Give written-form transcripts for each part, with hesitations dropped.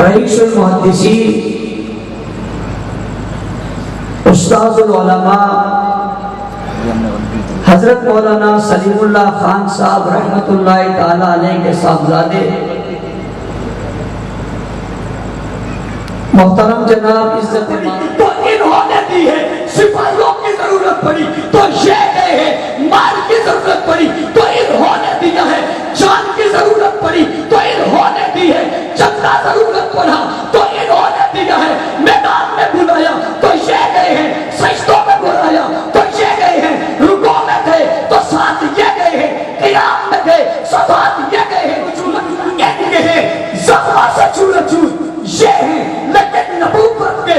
رئیس المحدثین استاذ العلماء حضرت مولانا سلیم اللہ خان صاحب رحمت اللہ تعالی علیہ کے صاحبزادے محترم جناب عزت تو انہوں نے دی ہے، سپاہیوں کی ضرورت پڑی تو یہ گئے ہیں، مال کی ضرورت پڑی تو انہوں نے دیا ہے، جان کی ضرورت پڑی تو انہوں نے دی ہے، چندہ ضرورت پڑا تو انہوں نے دیا ہے، میدان میں بلایا تو یہ گئے ہیں، سجدوں میں بلایا تو یہ گئے ہیں، رکوع میں تھے تو ساتھ یہ گئے ہیں، قیام میں تھے ساتھ یہ گئے ہیں، یہ گئے ہیں زخمہ سے چور چور یہ ہیں، لیکن نبوت کے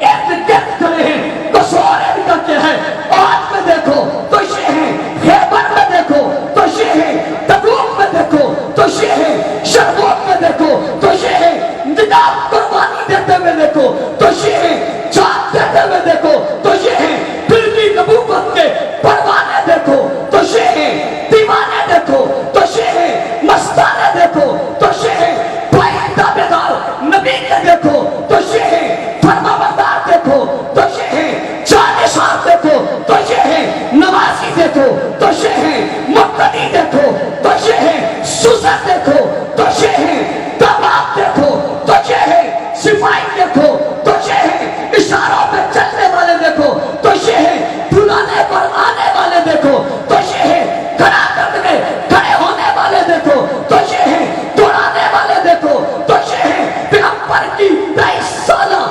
ارد گرد کھڑے ہیں، قصور ان کا کیا ہے؟ آج میں دیکھو تو یہ ہیں، خیبر میں دیکھو تو یہ ہیں، تبوک میں دیکھو تو یہ ہیں، شربوت میں دیکھو تو یہ ہیں، نجات قربانی دیتے ہوئے دیکھو تو یہ ہیں، جان دیتے ہوئے دیکھو تو یہ ہیں، پھر بھی نبوت کے پروانے دیکھو تو یہ ہیں، دیوانے دیکھو تو یہ ہیں، مستانے دیکھو تو یہ ہیں، نبی کے دیکھو تو یہ ہے، فرما بردار دیکھو تو یہ ہے، جانشار دیکھو تو یہ ہے، نوازی دیکھو تو یہ ہے، مقتدی دیکھو تو یہ ہے، سوزر دیکھو تو یہ ہے، دماغ دیکھو تو یہ ہے، سپاہی دیکھو تو یہ ہے، اشاروں پہ چلنے والے دیکھو تو یہ ہے، بلانے پر آنے والے دیکھو تو یہ ہے، کھڑا کر کے کھڑے ہونے والے دیکھو تو یہ ہے، دوڑانے والے دیکھو تو یہ ہے، پیغمبر کی 23 سالہ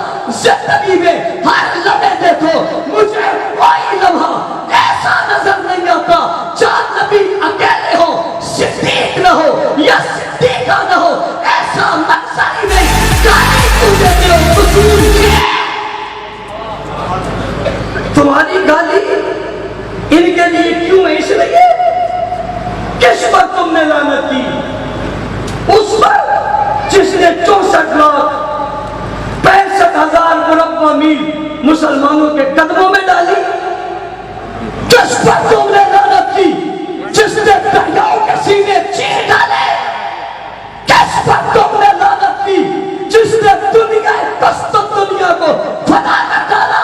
زندگی میں ہر لمحے دیکھو مجھے کوئی لمحہ ایسا نظر نہیں آتا جہاں نبی اکیلے ہو، صدیق نہ ہو یا صدیقہ نہ ہو، ایسا منظر ہی نہیں، گالی کیوں دیتے ہو؟ قصور یہ تمہاری گالی ان کے لیے کیوں ہے؟ اس لیے کس پر تم نے لعنت کی؟ اس پر جس نے 64,65,000 مربع میل مسلمانوں کے قدموں میں ڈالی؟ کس پر تم نے لعنت کی؟ جس نے دریاؤں کے سینے چیر ڈالے؟ کس پر تم نے لعنت کی؟ جس نے دنیا کو فنا کر ڈالا؟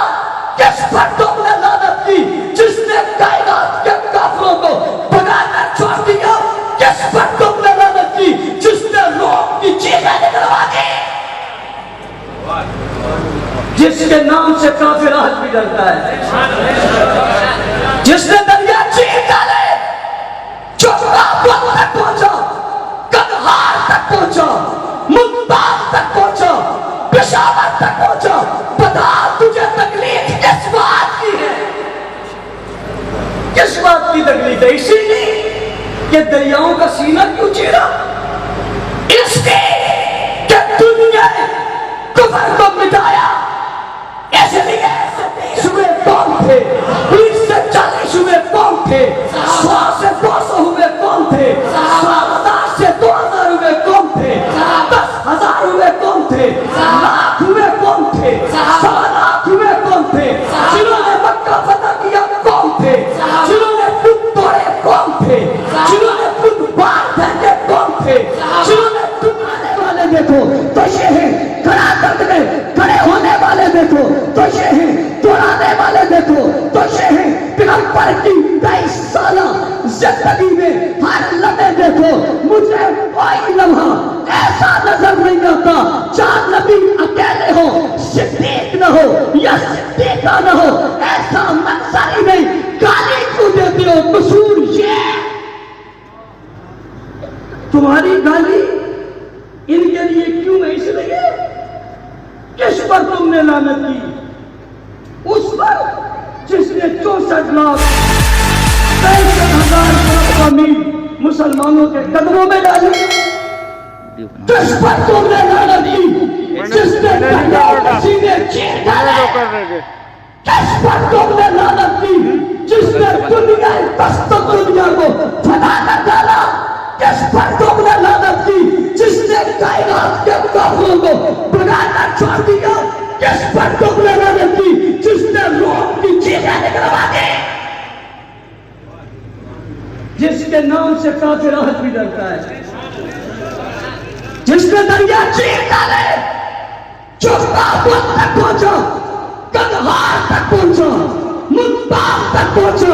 کس پر تم نے لعنت کی؟ جس نے کائنات کے کافروں کو بگا کر چھوڑ دیا؟ کس پر تم نے لعنت کی؟ جس نے روح کی چیزیں نکلوا دی؟ جس کے نام سے کافر آج بھی ڈرتا ہے، جس نے دریا چیر ڈالے، چوکاپت تک پہنچا، قندھار تک پہنچا، ملتان تک پہنچا، پشاور تک پہنچا، بتا تجھے تکلیف کس بات کی ہے؟ کس بات کی تکلیف ہے؟ اسی لیے کہ دریاؤں کا سینہ کیوں چیرا؟ اس نے کہ دنیا نے کفر کو مٹایا، اس لیے صبح کون تھے؟ 20 سے 40 ہوئے کون تھے؟ 100 سے 200 ہوئے کون تھے؟ 1000 سے 2000 ہوئے کون تھے؟ 10,000 ہوئے کون تھے؟ لاکھ ہوئے کون تھے؟ 100 لاکھ ہوئے کون تھے؟ جنہوں نے مکہ فتح کیا کون تھے؟ جنہوں نے خود توڑے کون تھے؟ جنہوں نے خود بار پھینکے کون تھے؟ جنہوں نے ٹکرانے والے دیکھو تو یہ ہیں، کھڑا کر کے کھڑے ہونے والے دیکھو تو یہ ہیں، دوڑانے والے دیکھو تو یہ ہیں، پیغمبر کی 23 سالہ زندگی میں ہر لمحے دیکھو مجھے کوئی لمحہ ایسا نظر نہیں آتا جہاں نبی اکیلے ہو، صدیق نہ ہو یا صدیقہ نہ ہو، ایسا منظر ہی نہیں، گالی کیوں دیتے ہو؟ قصور یہ تمہاری گالی ان کے لیے کیوں ہے؟ اس لیے کس پر تم نے لعنت کی؟ اس پر جس نے 64,65,000 مربع میل مسلمانوں کے قدموں میں ڈالی؟ کس پر تم نے لعنت کی؟ جس نے دریاؤں کے سینے چیر ڈالے؟ کس پر تم نے لعنت کی؟ جس نے دنیا کو فنا کر ڈالا؟ کس پر تم نے لعنت کی؟ جس نے کائنات کے کافروں کو بگا کر چھوڑ دیا؟ کس پر تم نے لعنت کی؟ جس نے روح کی چیزیں نکلوا دی؟ جس کے نام سے کافر آج بھی ڈرتا ہے، جس نے دریا چیر ڈالے، بابل تک پہنچا، کنہار تک پہنچا، ملتان تک پہنچا،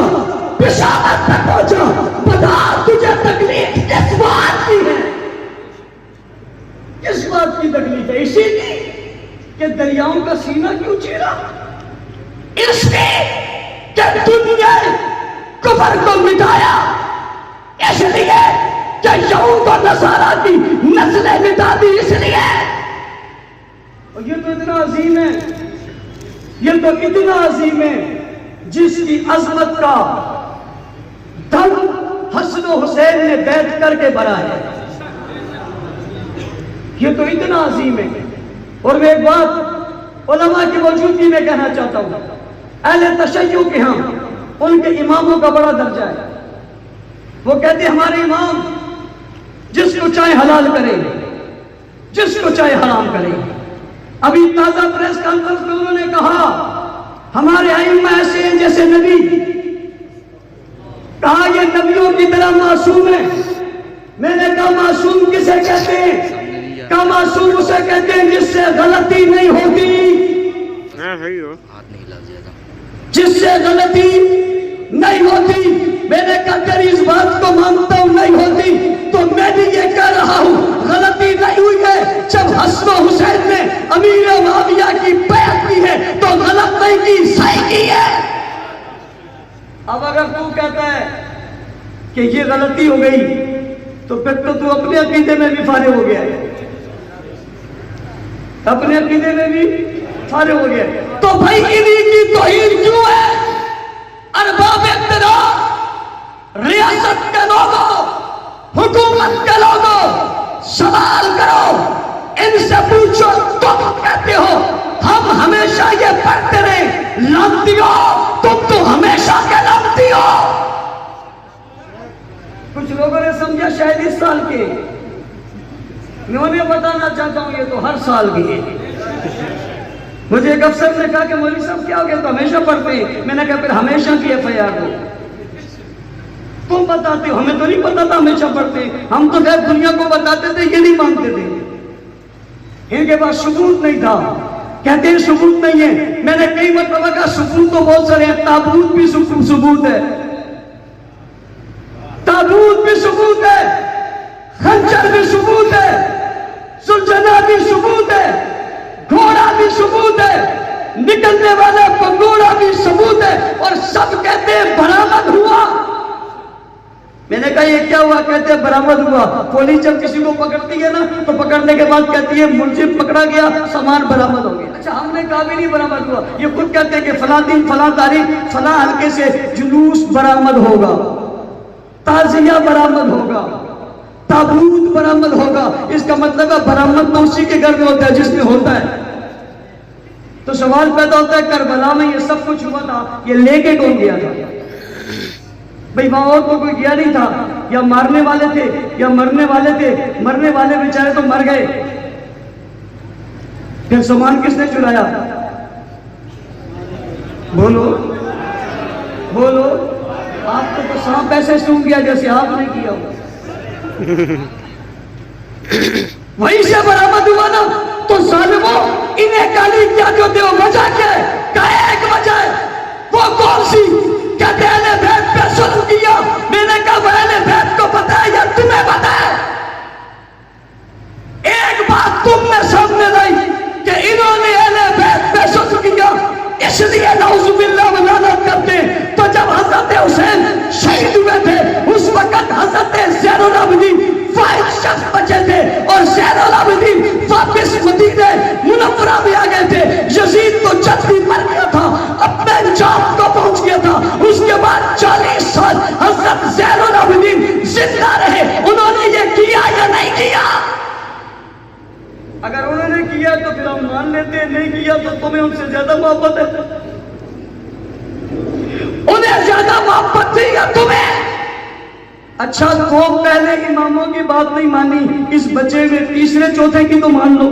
پشاور تک پہنچا، بتا تجھے تکلیف کس بات کی ہے؟ کس بات کی تکلیف ہے؟ اسی کی کہ دریاؤں کا سینہ کیوں چیرا؟ اس نے کہ دنیا کفر کو مٹایا، اس لیے کہ یہود و نصارہ کی نسلیں مٹا دی، اس لیے۔ اور یہ تو اتنا عظیم ہے، یہ تو اتنا عظیم ہے جس کی عظمت کا دم حسن و حسین نے بیعت کر کے بھرا ہے، یہ تو اتنا عظیم ہے۔ اور میں ایک بات علماء کی موجودگی میں کہنا چاہتا ہوں، اہل تشیع کے ہاں ان کے اماموں کا بڑا درجہ ہے، وہ کہتے ہیں ہمارے امام جس کو چاہے حلال کرے، جس کو چاہے حرام کرے۔ ابھی تازہ پریس کانفرنس میں انہوں نے کہا ہمارے ائمہ ایسے ہیں جیسے نبی، کہا یہ نبیوں کی طرح معصوم ہے۔ میں نے کہا معصوم کسے کہتے ہیں؟ کہا معصوم اسے کہتے ہیں جس سے غلطی نہیں ہوتی، جس سے غلطی نہیں ہوتی۔ میں نے کہا تیری اس بات کو مانتا ہوں نہیں ہوتی، تو میں بھی یہ کہہ رہا ہوں غلطی نہیں ہوئی ہے۔ جب حسن و حسین نے امیر معاویہ کی بیعت کی ہے تو غلط نہیں کی، صحیح کی ہے۔ اب اگر تو کہتا ہے کہ یہ غلطی ہو گئی تو پھر تو اپنے عقیدے میں بھی فارغ ہو گیا ہے، اپنے عقیدے میں بھی فارغ ہو گیا۔ تو بھائی انہی کی توہین کیوں ہے؟ ارباب اقتدار، ریاست کے لوگوں، حکومت کے لوگوں، سوال کرو، ان سے پوچھو تم کہتے ہو ہم ہمیشہ یہ پڑھتے رہے، لانتی ہو تم تو ہمیشہ کے لانتی ہو۔ کچھ لوگوں نے سمجھا شاید اس سال کے، میں انہیں بتانا چاہتا ہوں یہ تو ہر سال کی ہے۔ مجھے ایک افسر نے کہا کہ مولوی صاحب کیا ہو گیا؟ تو ہمیشہ پڑھتے ہیں۔ میں نے کہا پھر ہمیشہ کی FIR دو، تم بتاتے ہو، ہمیں تو نہیں پتا تھا ہمیشہ پڑھتے ہیں، ہم تو خیر دنیا کو بتاتے تھے، یہ نہیں مانتے تھے، ان کے پاس ثبوت نہیں تھا، کہتے ہیں ثبوت نہیں ہے۔ میں نے کئی مرتبہ کہا ثبوت تو بہت سارے ہیں، تابوت بھی ثبوت ہے، تابوت بھی ثبوت ہے، خنجر بھی ثبوت ہے، سلجنا بھی ثبوت ہے، گھوڑا بھی ثبوت ہے، نکلنے والا پنگوڑا بھی ثبوت ہے، اور سب کہتے ہیں برآمد ہوا۔ میں نے کہا یہ کیا ہوا؟ کہتے ہیں برآمد ہوا۔ پولیس جب کسی کو پکڑتی ہے نا تو پکڑنے کے بعد کہتی ہے ملزم پکڑا گیا، سامان برآمد ہو گیا۔ اچھا ہم نے کہا بھی نہیں برآمد ہوا، یہ خود کہتے ہیں کہ فلاں دن فلاں تاریخ فلاں حلقے سے جلوس برآمد ہوگا، تعزیہ برآمد ہوگا، تابوت برآمد ہوگا۔ اس کا مطلب ہے برآمد تو اسی کے گھر میں ہوتا ہے جس میں ہوتا ہے۔ تو سوال پیدا ہوتا ہے کربلا میں یہ سب کچھ ہوا تھا، یہ لے کے کون گیا تھا؟ بھئی وہاں اور تو کوئی گیا نہیں تھا، یا مارنے والے تھے یا مرنے والے تھے، مرنے والے بیچارے تو مر گئے، پھر سامان کس نے چرایا؟ بولو بولو، آپ کو سانپ ایسے سونگ گیا جیسے آپ نے کیا ہو، وہیں سے برآمد ہوا نا۔ تو ظالموں انہیں گالی کیا جو دے وجہ کیا ہے؟ کہا ایک وجہ ہے، وہ کون سی؟ کہتے اہل بیت پہ ظلم کیا۔ میں نے کہا وہ اہل بیت کو پتا ہے یا تمہیں پتا ہے؟ ایک بات تم نے سامنے لائی کہ انہوں نے اہل بیت پہ ظلم کیا، اس لیے نعوذ باللہ ولعنت کرتے۔ تو جب حضرت حسین شہید ہوئے تھے اس وقت حضرت زین العابدین واحد شخص بچے تھے، اور زین العابدین واپس مدینہ منورہ میں آ گئے تھے۔ یزید تو جلدی مر گیا تھا، اپنے انجام کو پہنچ گیا تھا۔ اس کے بعد 40 سال حضرت زین العابدین زندہ رہے۔ انہوں نے یہ کیا یا نہیں کیا؟ اگر انہوں نے کیا تو پھر ہم مان لیتے ہیں، نہیں کیا تو تمہیں ان سے زیادہ محبت ہے۔ انہیں زیادہ محبت تھی یا تمہیں؟ اچھا تو پہلے اماموں کی بات نہیں مانی، اس بچے میں تیسرے چوتھے کی تو مان لو۔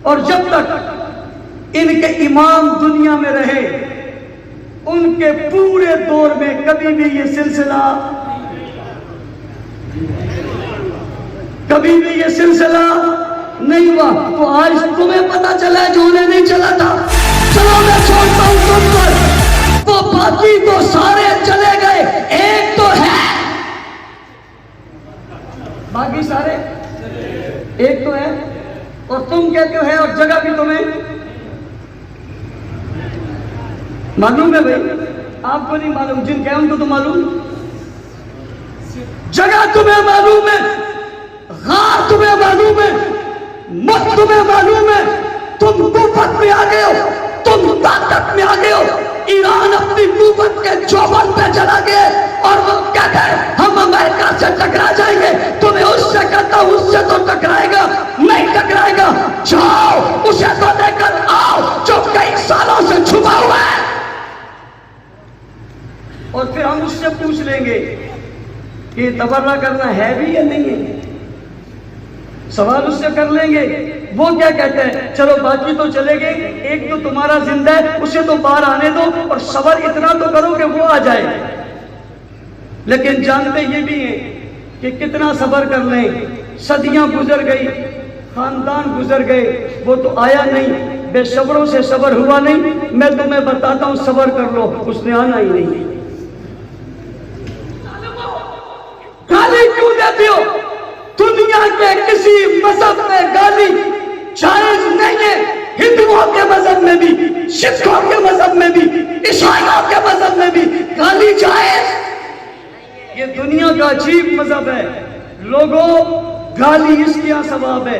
اور جب تک ان کے امام دنیا میں رہے ان کے پورے دور میں کبھی بھی یہ سلسلہ نہیں نہیں ہوا تو آج تمہیں پتا چلا ہے جو انہیں نہیں چلا تھا. چلو میں چھوڑتا ہوں تم پر، وہ باقی تو سارے چلے گئے، ایک تو ہے. باقی سارے ایک تو ہے، اور تم کہتے ہو ہے اور جگہ بھی تمہیں معلوم ہے. بھائی آپ کو نہیں معلوم، جن کہ ان کو تو معلوم. جگہ تمہیں معلوم ہے، غار تمہیں معلوم ہے، مت تمہیں معلوم ہے. تم قوت میں آ گئے ہو، تم طاقت میں آ گئے ہو. ایران اپنی قوت کے چوبن پہ چلا گیا اور وہ کہتے ہیں ہم امریکہ سے ٹکرا جائیں گے. تمہیں اس سے کہتا ہوں اس سے تو ٹکرائے گا نہیں ٹکرائے گا. جاؤ اسے تو لے کر آؤ جو کئی سالوں سے چھپا ہوا ہے، اور پھر ہم اس سے پوچھ لیں گے کہ تبرہ کرنا ہے بھی یا نہیں ہے. سوال اس سے کر لیں گے. وہ کیا کہتے ہیں چلو باقی تو چلے گئے، ایک تو تمہارا زندہ ہے اسے تو باہر آنے دو اور صبر اتنا تو کرو کہ وہ آ جائے. لیکن جانتے یہ بھی ہیں کہ کتنا صبر کر لیں. صدیاں گزر گئی، خاندان گزر گئے، وہ تو آیا نہیں. بے صبروں سے صبر ہوا نہیں. میں تمہیں بتاتا ہوں صبر کر لو، اس نے آنا ہی نہیں. گالی کیوں دیتے ہو؟ دنیا کے کسی مذہب میں گالی جائز نہیں ہے. ہندوؤں کے مذہب میں بھی، سکھوں کے مذہب میں بھی، عیسائیوں کے مذہب میں بھی گالی جائز. یہ دنیا کا عجیب مذہب ہے. لوگوں گالی اس کے یہاں ثواب ہے،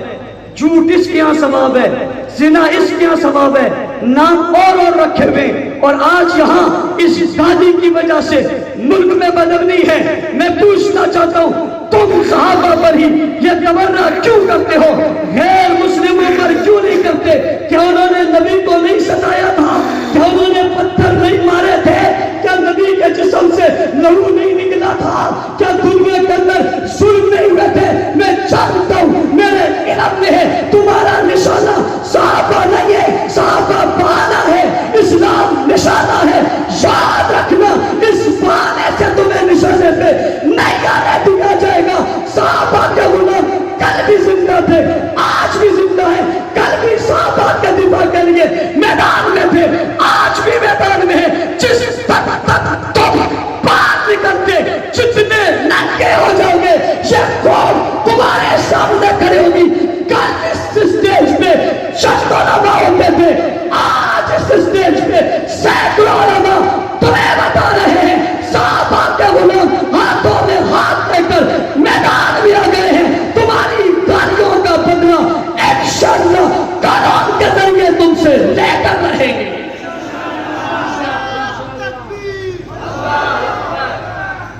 جھوٹ اس کے یہاں ثواب ہے، زنا اس کے یہاں ثواب ہے، نام اور رکھے ہوئے. اور آج یہاں اس گالی کی وجہ سے ملک میں بدبنی ہے. میں پوچھنا چاہتا ہوں تم صحابہ پر ہی یہ تمنا کیوں کرتے ہو، غیر مسلموں پر کیوں نہیں کرتے؟ کیا انہوں نے نبی کو نہیں ستایا تھا؟ کیا انہوں نے پتھر نہیں مارے تھے؟ کیا نبی کے جسم سے لہو نہیں نکلا تھا؟ کیا دنیا کے اندر ظلم نہیں ہوئے تھے؟ میں جانتا ہوں، میرے علم میں ہے تمہارا نشانہ صحابہ نہیں ہے، صحابہ بانا ہے، اسلام نشانہ ہے. یاد رکھنا اس بانے سے تمہیں نشانے پہ نہیں آنے دیا جائے گا. صحابہ کے غلام کل بھی زندہ تھے، آج بھی زندہ ہے. کل بھی صحابہ کے دفاع کے لیے میدان میں تھے، آج بھی میدان میں ہے. جس وقت تک تم بات نکلتے جتنے ننگے ہو جاؤ گے یہ قوم تمہارے سامنے کھڑی ہوگی. کل اس اسٹیج پہ شخص علماء ہوتے تھے، آج اس اسٹیج پہ سینکڑوں علماء تمہیں بتا رہے ہیں صحابہ کے غلام ہاتھوں میں ہاتھ لے کر میدان میں آ گئے ہیں. تمہاری گالیوں کا بدلہ انشاءاللہ قانون کے ذریعے تم سے لے کر رہیں گے.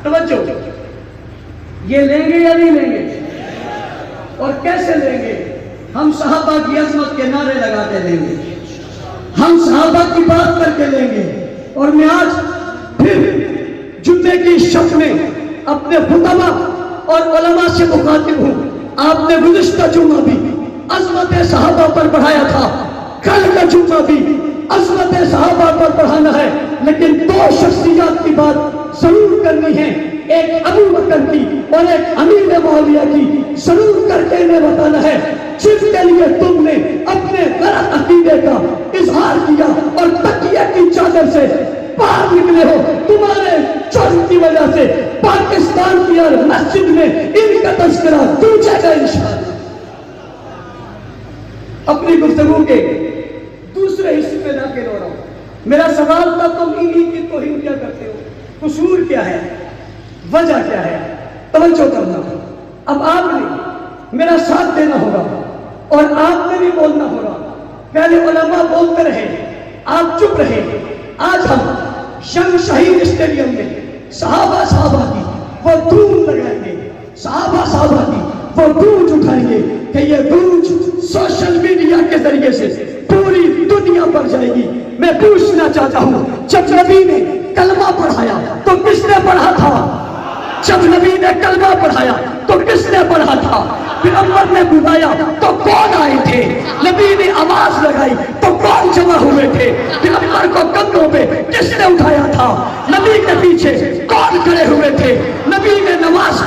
توجہ، یہ لیں گے یا نہیں لیں گے؟ اور کیسے لیں گے؟ ہم صحابہ کی عظمت کے نعرے لگاتے لیں گے، ہم صحابہ کی بات کر کے لیں گے. اور میں آج پھر جمعے کی شب میں اپنے خطبہ اور علماء سے مخاطب ہوں. آپ نے گزشتہ جمعہ بھی عظمت صحابہ پر پڑھایا تھا، کل کا جمعہ بھی عظمت صحابہ پر پڑھانا ہے. لیکن دو شخصیات کی بات ضرور کرنی ہے، ایک ابو بکر کی اور ایک امیر معاویہ کی. ضرور کر کے انہیں بتانا ہے جس کے لیے تم نے اپنے غلط عقیدے کا اظہار کیا اور تقیہ کی چادر سے باہر نکلے ہو. تمہارے جرم کی وجہ سے پاکستان کی ہر مسجد میں ان کا تذکرہ پوچھا جائے انشاءاللہ. اپنی گفتگو کے دوسرے حصے میں لا کے لو رہا ہوں. میرا سوال تھا تم انہی کی توہین کیا کرتے ہو؟ قصور کیا ہے؟ وجہ کیا ہے؟ توجہ کرنا. اب آپ نے میرا ساتھ دینا ہوگا اور آپ نے بھی بولنا ہوگا. پہلے علماء بولتے رہے، آپ چپ رہے. آج ہم شنگ شہید اسٹیڈیم میں صحابہ کی وہ دھوم لگائیں گے، صحابہ کی وہ گونج اٹھائیں گے کہ یہ گونج سوشل میڈیا کے ذریعے سے پوری دنیا پر جائے گی. میں پوچھنا چاہتا ہوں جب نبی نے کلمہ پڑھایا تو کس نے پڑھا تھا؟ جب نبی نے کلمہ پڑھایا تو کس نے پڑھا تھا؟ پیغمبر نے بلایا تو کون آئے تھے؟ نبی نے آواز لگائی تو کون جمع ہوئے تھے؟ پیغمبر کو کندھوں پہ کس نے اٹھایا تھا؟ نبی کے پیچھے کون کھڑے ہوئے تھے؟ نبی نے نماز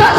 10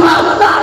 7,000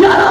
11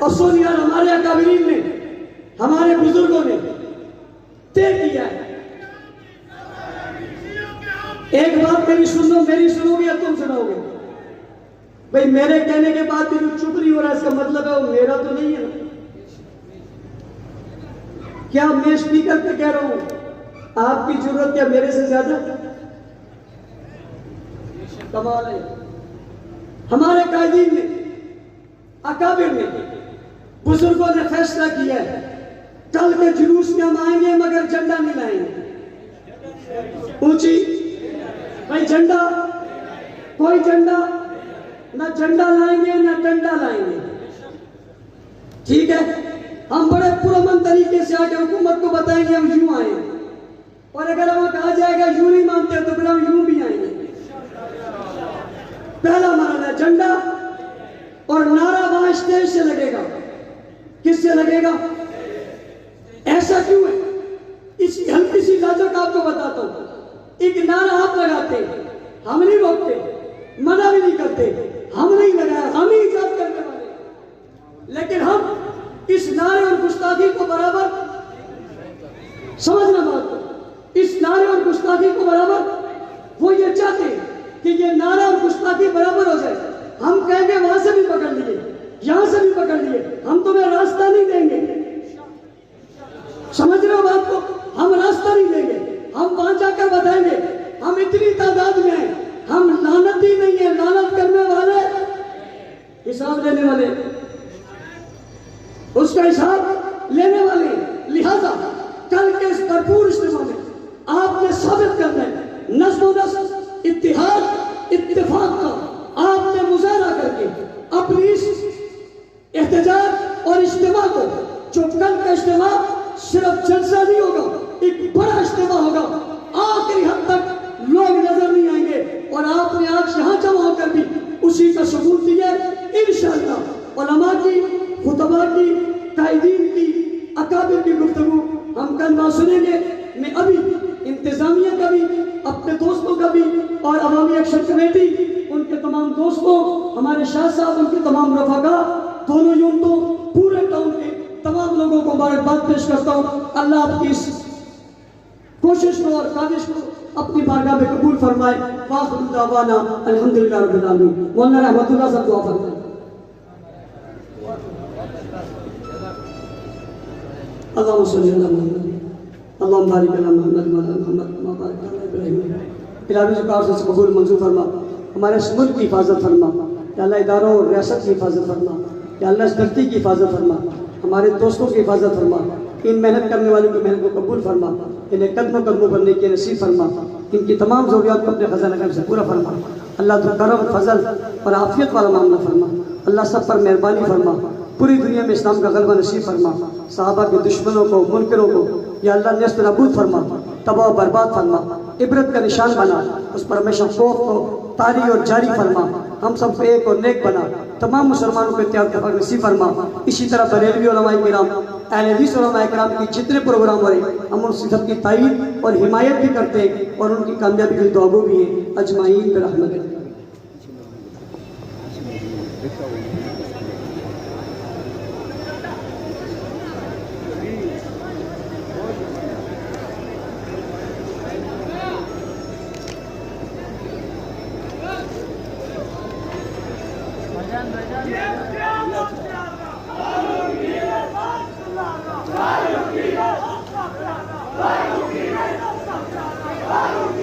اور سونیا ہمارے اکابرین نے، ہمارے بزرگوں نے طے کیا ہے. ایک بات میری سنو گے یا تم سنو گے؟ بھئی میرے کہنے کے بعد بھی جو چپ نہیں ہو رہا اس کا مطلب ہے وہ میرا تو نہیں ہے نا. کیا میں اسپیکر پہ کہہ رہا ہوں آپ کی ضرورت کیا میرے سے زیادہ؟ کمال ہے. ہمارے قائدین نے، اکابر نے، بزرگوں نے فیصلہ کیا ہے کل کے جلوس میں ہم آئیں گے مگر جھنڈا نہیں لائیں گے. اونچی بھائی جھنڈا، کوئی جھنڈا، نہ جھنڈا لائیں گے نہ ڈنڈا لائیں گے. ٹھیک ہے؟ ہم بڑے پرامن طریقے سے آگے حکومت کو بتائیں گے ہم یوں آئیں گے، اور اگر ہمیں کہا جائے گا یوں نہیں مانتے تو پھر ہم یوں بھی آئیں گے. پہلا مرحلہ جھنڈا، اور نعرہ وہاں اسٹیج سے لگے گا. کس سے لگے گا؟ ایسا کیوں ہے؟ اس کی ہلکی سی لاجک آپ کو بتاتا ہوں. ایک نعرہ آپ لگاتے ہیں، ہم نہیں روکتے، منع بھی نہیں کرتے، ہم نہیں لگایا، ہم ہی ایجاد کرنے والے. لیکن ہم اس نعرے اور گستاخی کو برابر، سمجھنا بات کو، اس نعرے اور گستاخی کو برابر، وہ یہ چاہتے ہیں کہ یہ نعرہ اور گستاخی برابر ہو جائے. ہم کہیں گے وہاں سے بھی پکڑ لیے، یہاں سے بھی پکڑ لیے، ہم تمہیں راستہ نہیں دیں گے. سمجھ رہے ہو بات کو؟ ہم راستہ نہیں دیں گے، ہم وہاں جا کر بتائیں گے ہم اتنی تعداد میں ہیں، ہم لعنتی نہیں ہیں، لعنت کرنے والے، حساب لینے والے، اس کا حساب لینے والے. لہذا کل کے اس بھرپور اجتماع میں آپ نے ثابت کرنا ہے نظم و نسق، اتحاد، اتفاق کا آپ نے مظاہرہ کر کے اپنی اس احتجاج اور اجتماع کو، جو کل کا اجتماع صرف جلسہ نہیں ہوگا، ایک بڑا اجتماع ہوگا، آخری حد تک لوگ نظر نہیں آئیں گے، اور آپ نے آج یہاں جمع ہو کر بھی اسی کا ثبوت دیا. انشاءاللہ علماء کی، خطباء کی، قائدین کی، اکابر کی گفتگو ہم کل وہاں سنیں گے. میں ابھی انتظامیہ کا بھی، اپنے دوستوں کا بھی، اور عوامی ایکشن کمیٹی ان کے تمام دوستوں، ہمارے شاہ صاحب، ان کے تمام رفقا، دونوں یونٹوں، پورے ٹاؤن کے تمام لوگوں کو مبارکباد پیش کرتا ہوں. اللہ آپ کی اس کوشش کو اور کاوش کو اپنی بارگاہ میں قبول فرمائے. وآخر دعوانا الحمدللہ رب العالمین. مولانا رحمت اللہ صاحب دعا فرمائے. اللہم صلی اللہ محمد، اللہم بارک علی محمد وعلی آل محمد کما بارکت علی ابراہیم. الہی ذکر سے قبول منظور فرما. ہمارے اس ملک کی حفاظت فرما یا اللہ، اداروں اور ریاست کی حفاظت فرما یا اللہ، اس دھرتی کی حفاظت فرما، ہمارے دوستوں کی حفاظت فرما. ان محنت کرنے والوں کی محنت کو قبول فرما، انہیں قدموں قدموں بننے کی نصیب فرما. ان کی تمام ضروریات کو اپنے خزانہ کرم سے پورا فرما. اللہ تو کرم، فضل اور عافیت والا معاملہ فرما. اللہ سب پر مہربانی فرما. پوری دنیا میں اسلام کا غلبہ نصیب فرما. صحابہ کے دشمنوں کو، منکروں کو یا اللہ نیست نابود فرما، تباہ و برباد فرما. عبرت کا نشان بنا، اس پر ہمیشہ خوف کو طاری اور جاری فرما. ہم سب کو ایک اور نیک بنا. تمام مسلمانوں کو اتحاد کا فرق نصیب فرما. اسی طرح بریلوی علماء کرام، اہل حدیث علماء کرام کی جتنے پروگرام ہو رہے، ہم ان سب کی تائید اور حمایت بھی کرتے ہیں، اور ان کی کامیابی کی دعا گو بھی ہیں. اجمعین برحمتک. Vai,